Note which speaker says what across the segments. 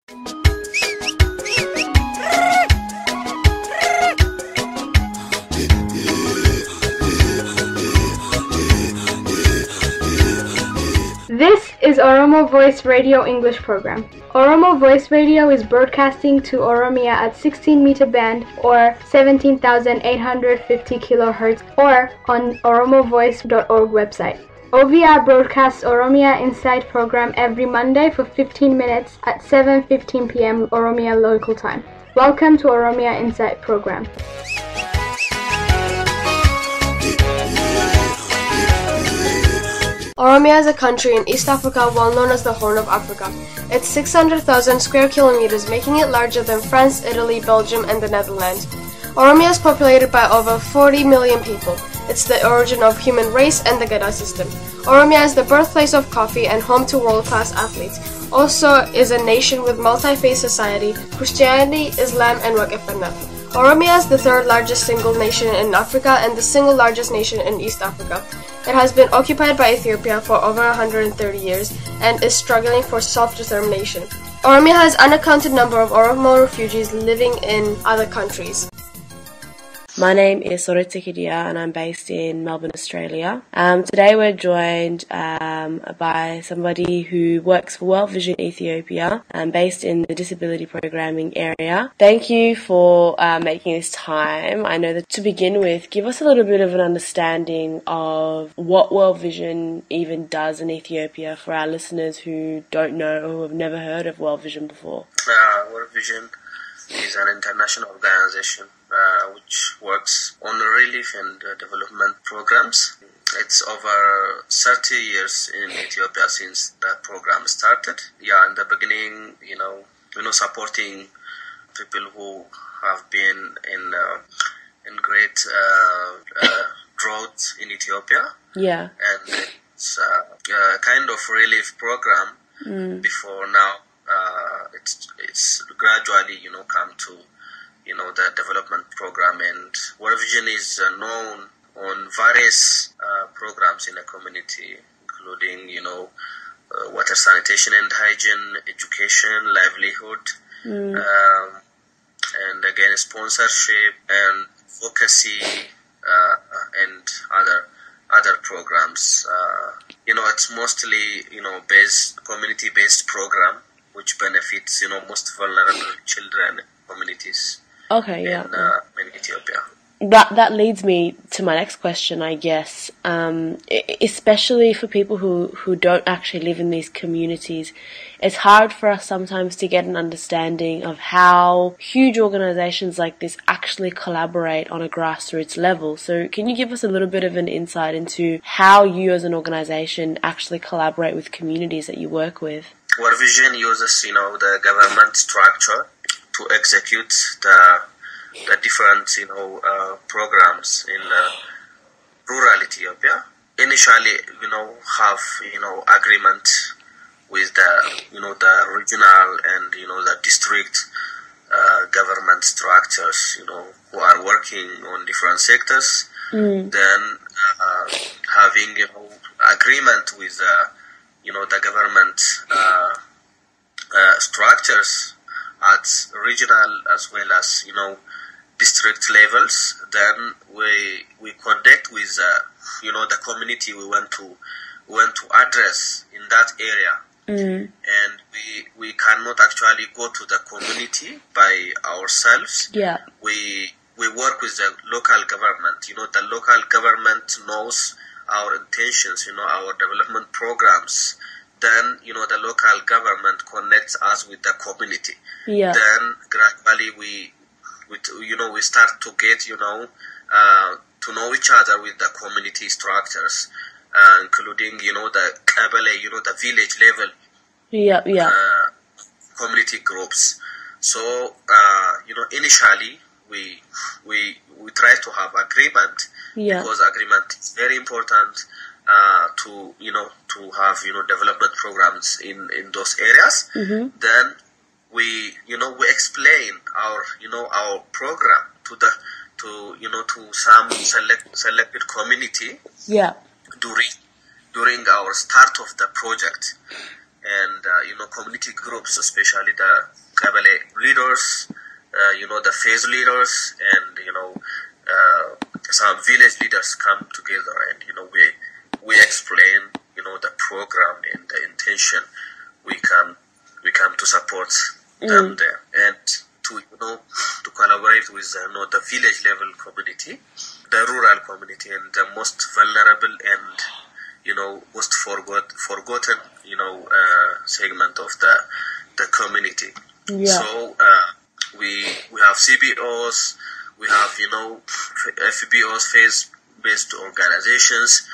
Speaker 1: This is Oromo Voice Radio English program. Oromo Voice Radio is broadcasting to Oromia at 16-meter band or 17,850 kilohertz or on oromovoice.org website. OVR broadcasts Oromia Insight program every Monday for 15 minutes at 7:15 p.m. Oromia local time. Welcome to Oromia Insight program.
Speaker 2: Oromia is a country in East Africa well known as the Horn of Africa. It's 600,000 square kilometers, making it larger than France, Italy, Belgium, and the Netherlands. Oromia is populated by over 40 million people. It's the origin of human race and the Gada system. Oromia is the birthplace of coffee and home to world-class athletes. Also is a nation with multi-faith society, Christianity, Islam, and Waqf. Oromia is the third largest single nation in Africa and the single largest nation in East Africa. It has been occupied by Ethiopia for over 130 years and is struggling for self-determination. Oromia has an uncounted number of Oromo refugees living in other countries.
Speaker 3: My name is Soreti Kadir and I'm based in Melbourne, Australia. Today we're joined by somebody who works for World Vision Ethiopia, based in the disability programming area. Thank you for making this time. I know that to begin with, give us a little bit of an understanding of what World Vision even does in Ethiopia for our listeners who don't know or who have never heard of World Vision before.
Speaker 4: World Vision is an international organization which works on relief and development programs. It's over 30 years in Ethiopia since that program started. In the beginning, supporting people who have been in great drought in Ethiopia.
Speaker 3: Yeah.
Speaker 4: And it's a kind of relief program. Before now, it's gradually, come to the development program, and World Vision is known on various programs in the community, including, water, sanitation and hygiene, education, livelihood, and again, sponsorship and advocacy, and other programs. It's mostly, community-based program, which benefits, most vulnerable children communities.
Speaker 3: Okay, yeah.
Speaker 4: In Ethiopia.
Speaker 3: That leads me to my next question, I guess. Especially for people who don't actually live in these communities, it's hard for us sometimes to get an understanding of how huge organizations like this actually collaborate on a grassroots level. So can you give us a little bit of an insight into how you as an organization actually collaborate with communities that you work with?
Speaker 4: World Vision uses, the government structure to execute the different, programs in rural Ethiopia. Initially, have, agreement with the, the regional and, the district government structures, who are working on different sectors. Then having, agreement with, the government structures at regional as well as district levels. Then we connect with the community we want to address in that area, and we cannot actually go to the community by ourselves. We work with the local government. The local government knows our intentions, our development programs. Then, the local government connects us with the community. Then gradually we start to get, to know each other with the community structures, including, the kabale, the village level. Community groups. So, initially we try to have agreement, because agreement is very important to have development programs in those areas. Then we explain our program to some selected community during our start of the project, and community groups, especially Kabale leaders, the phase leaders, and some village leaders come together, and we explain the program and the intention. We come to support them there, and to collaborate with the village level community, the rural community, and the most vulnerable and most forgotten segment of the community.
Speaker 3: Yeah.
Speaker 4: So we have CBOs, we have FBOs, phase-based organizations.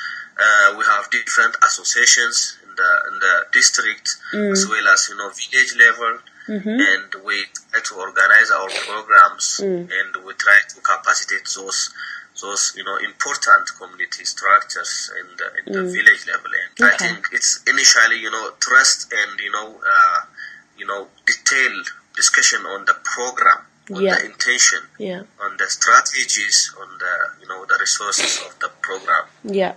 Speaker 4: We have different associations in the district as well as village level, and we try to organize our programs and we try to capacitate those important community structures in the village level. And I think it's initially trust and detailed discussion on the program, on the intention, on the strategies, on the the resources of the program.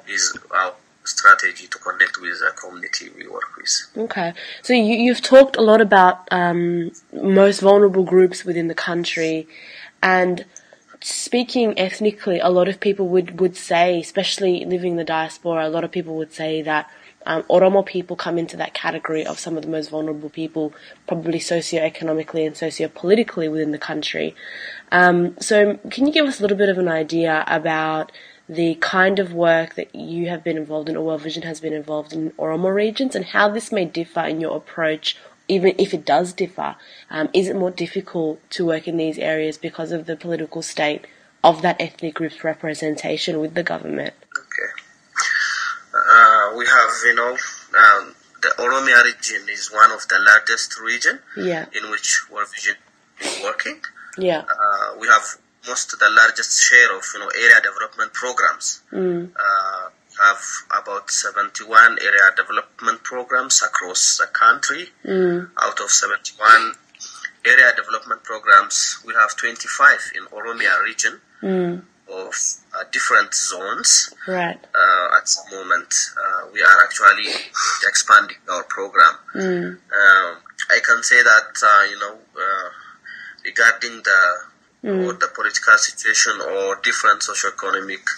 Speaker 4: Is our strategy to connect with the community we work with.
Speaker 3: Okay, so you've talked a lot about most vulnerable groups within the country, and speaking ethnically, a lot of people would say, especially living in the diaspora, a lot of people would say that Oromo people come into that category of some of the most vulnerable people, probably socio-economically and socio-politically within the country. So can you give us a little bit of an idea about the kind of work that you have been involved in, or World Vision has been involved in Oromo regions, and how this may differ in your approach, even if it does differ? Is it more difficult to work in these areas because of the political state of that ethnic group's representation with the government?
Speaker 4: Okay. We have, the Oromia region is one of the largest region in which World Vision is working. We have most of the largest share of area development programs. Have about 71 area development programs across the country. Out of 71 area development programs, we have 25 in Oromia region of different zones.
Speaker 3: Right.
Speaker 4: At the moment, we are actually expanding our program. I can say that regarding the political situation or different socioeconomic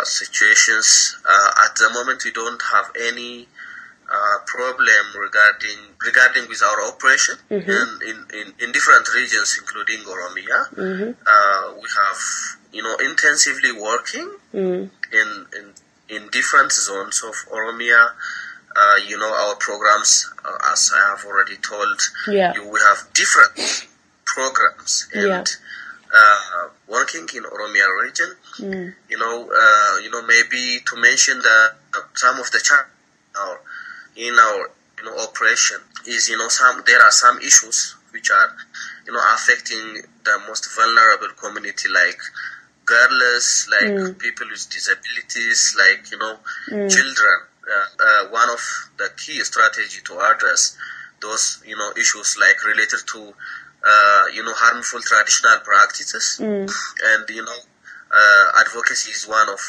Speaker 4: situations, at the moment we don't have any problem regarding with our operation in different regions, including Oromia. We have intensively working in different zones of Oromia. Our programs, as I have already told we have different programs, and working in Oromia region, maybe to mention some of the challenges in our operation is there are some issues which are affecting the most vulnerable community, like girls, like people with disabilities, like children. One of the key strategy to address those issues, like related to harmful traditional practices, and advocacy is one of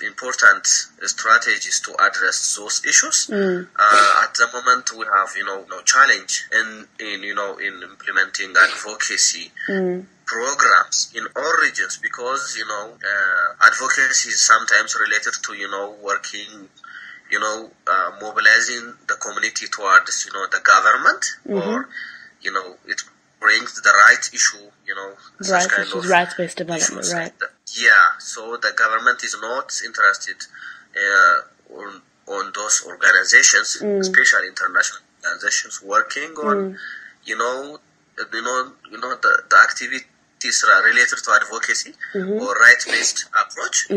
Speaker 4: important strategies to address those issues. At the moment, we have no challenge in implementing advocacy programs in all regions, because advocacy is sometimes related to working, mobilizing the community towards the government, or it brings the right issue, such kind of
Speaker 3: rights-based development, right?
Speaker 4: So the government is not interested on those organizations, especially international organizations, working on, the activities related to advocacy or right-based approach.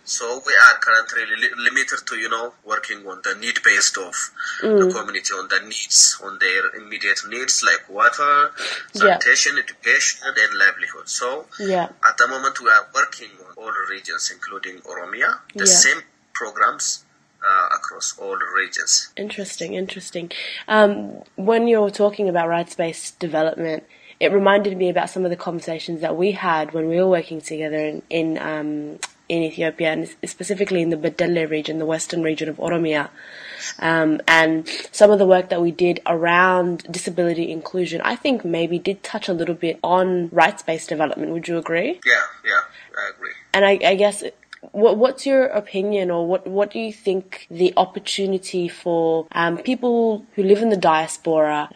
Speaker 4: So we are currently limited to, working on the need-based of the community, on the needs, on their immediate needs, like water, sanitation, education, and livelihood. So at the moment, we are working on all regions, including Oromia, the same programs across all regions.
Speaker 3: Interesting. When you're talking about rights-based development, it reminded me about some of the conversations that we had when we were working together in in Ethiopia, and specifically in the Bedele region, the western region of Oromia. And some of the work that we did around disability inclusion, I think maybe did touch a little bit on rights-based development. Would you agree?
Speaker 4: Yeah, I agree.
Speaker 3: And I guess, what's your opinion, or what do you think the opportunity for people who live in the diaspora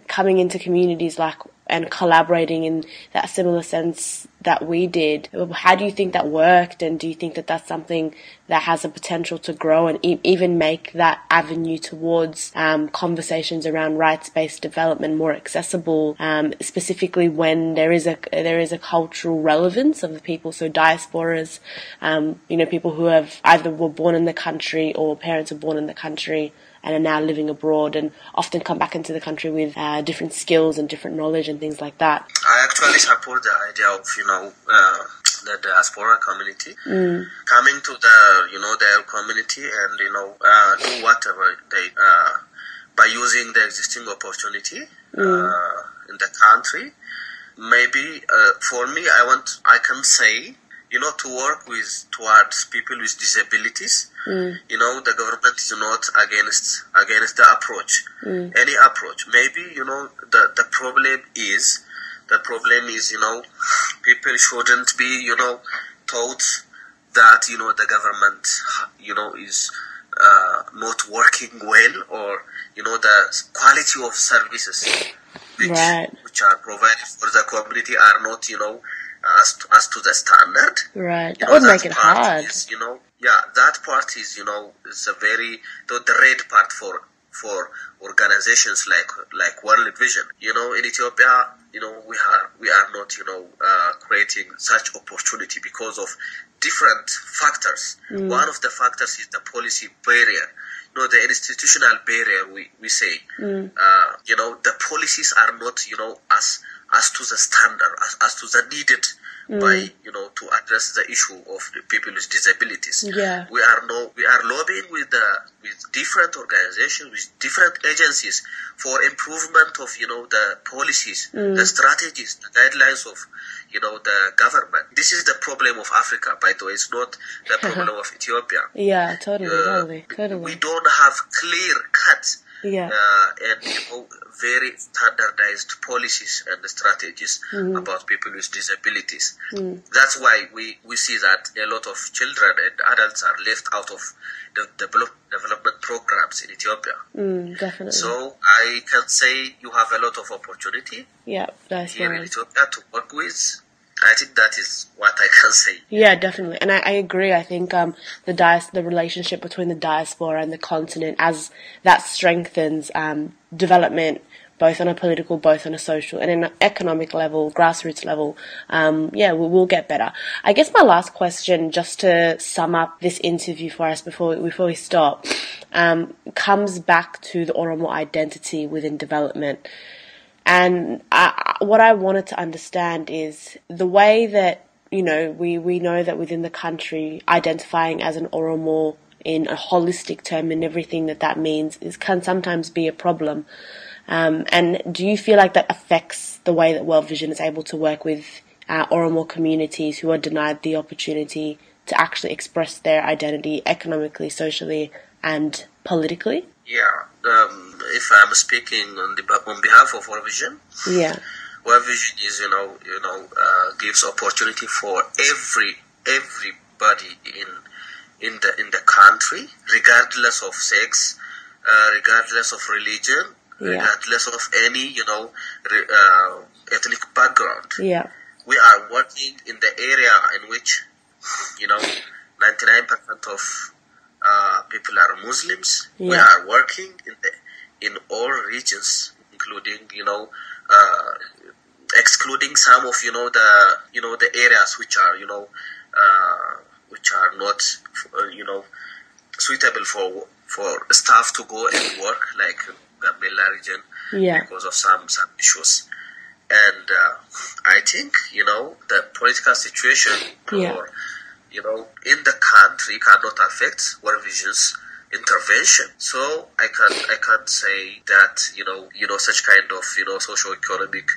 Speaker 3: coming into communities like and collaborating in that similar sense that we did? How do you think that worked, and do you think that that's something that has a potential to grow and even make that avenue towards conversations around rights-based development more accessible, specifically when there is a cultural relevance of the people, so diasporas, people who have either were born in the country or parents were born in the country and are now living abroad and often come back into the country with different skills and different knowledge and things like that?
Speaker 4: I actually support the idea of, the diaspora community coming to their community and, do whatever they, by using the existing opportunity in the country. Maybe, for me, I can say, to work towards people with disabilities. The government is not against the approach, any approach. Maybe, the problem is, people shouldn't be, taught that, the government, is not working well, or, the quality of services which are provided for the community are not, as to the standard.
Speaker 3: Right. That would make it hard.
Speaker 4: That part is, is a very, the red part for organizations like World Vision. In Ethiopia, we are not, creating such opportunity because of different factors. One of the factors is the policy barrier. The institutional barrier, we say. The policies are not, as to the standard, as to the needed by, to address the issue of the people with disabilities.
Speaker 3: Yeah.
Speaker 4: We are lobbying with different organizations, with different agencies for improvement of, the policies, the strategies, the guidelines of, the government. This is the problem of Africa, by the way. It's not the problem of Ethiopia.
Speaker 3: Yeah, totally.
Speaker 4: We don't have clear cuts.
Speaker 3: Yeah.
Speaker 4: And very standardized policies and strategies about people with disabilities. That's why we see that a lot of children and adults are left out of the development programs in Ethiopia.
Speaker 3: Definitely.
Speaker 4: So I can say you have a lot of opportunity
Speaker 3: here
Speaker 4: in Ethiopia to work with. I think that is what I can say.
Speaker 3: Yeah, definitely. And I agree. I think the relationship between the diaspora and the continent, as that strengthens development, both on a political, both on a social, and in an economic level, grassroots level, we'll get better. I guess my last question, just to sum up this interview for us before we stop, comes back to the Oromo identity within development. And what I wanted to understand is the way that, we know that within the country, identifying as an Oromo in a holistic term and everything that means can sometimes be a problem. And do you feel like that affects the way that World Vision is able to work with Oromo communities who are denied the opportunity to actually express their identity economically, socially, and politically?
Speaker 4: Yeah. If I'm speaking on behalf of World Vision, World Vision is gives opportunity for everybody in the country, regardless of sex, regardless of religion, regardless of any ethnic background.
Speaker 3: Yeah,
Speaker 4: we are working in the area in which 99% of people are Muslims.
Speaker 3: Yeah.
Speaker 4: We are working in all regions, including excluding some of the areas which are not suitable for staff to go and work, like Gambela region, because of some issues. And I think the political situation or in the country cannot affect World Vision's intervention. So I can't say that such kind of socio-economic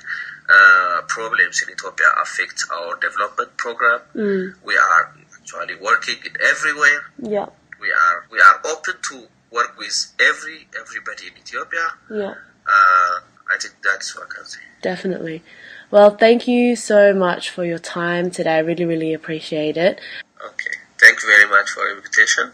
Speaker 4: problems in Ethiopia affect our development program. We are actually working in everywhere.
Speaker 3: Yeah.
Speaker 4: We are open to work with everybody in Ethiopia.
Speaker 3: Yeah.
Speaker 4: I think that's what I can say.
Speaker 3: Definitely. Well, thank you so much for your time today. I really, really appreciate it.
Speaker 4: Okay. Thank you very much for the invitation.